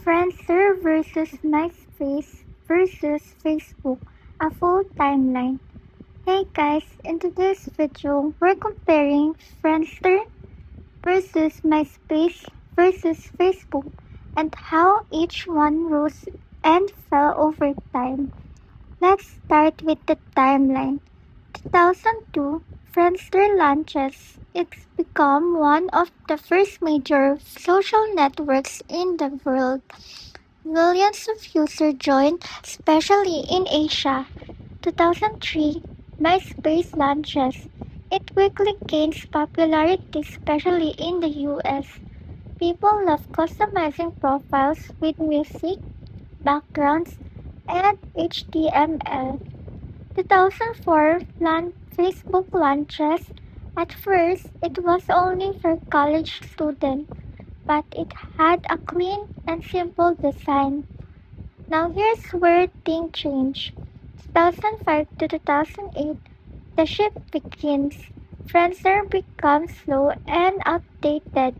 Friendster versus MySpace versus Facebook, a full timeline. Hey guys, in today's video, we're comparing Friendster versus MySpace versus Facebook and how each one rose and fell over time. Let's start with the timeline. 2002, Friendster launches. It's become one of the first major social networks in the world. Millions of users joined, especially in Asia. 2003, MySpace launches. It quickly gains popularity, especially in the US. People love customizing profiles with music, backgrounds, and HTML. 2004, Facebook launches. At first, it was only for college students, but it had a clean and simple design. Now here's where things change. 2005 to 2008, the shift begins. Friendster becomes slow and outdated.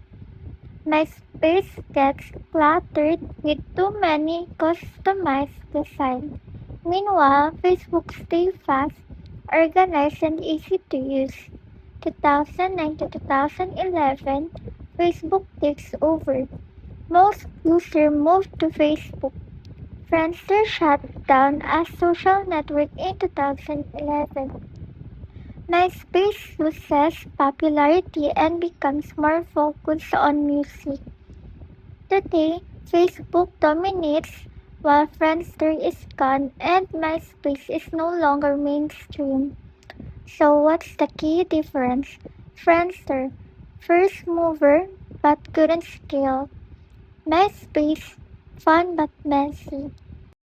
MySpace gets cluttered with too many customized designs. Meanwhile, Facebook stays fast, organized, and easy to use. 2009 to 2011, Facebook takes over. Most users moved to Facebook. Friendster shut down as social network in 2011. MySpace loses popularity and becomes more focused on music. Today, Facebook dominates while Friendster is gone and MySpace is no longer mainstream. So what's the key difference? Friendster, first mover but couldn't scale. MySpace, fun but messy.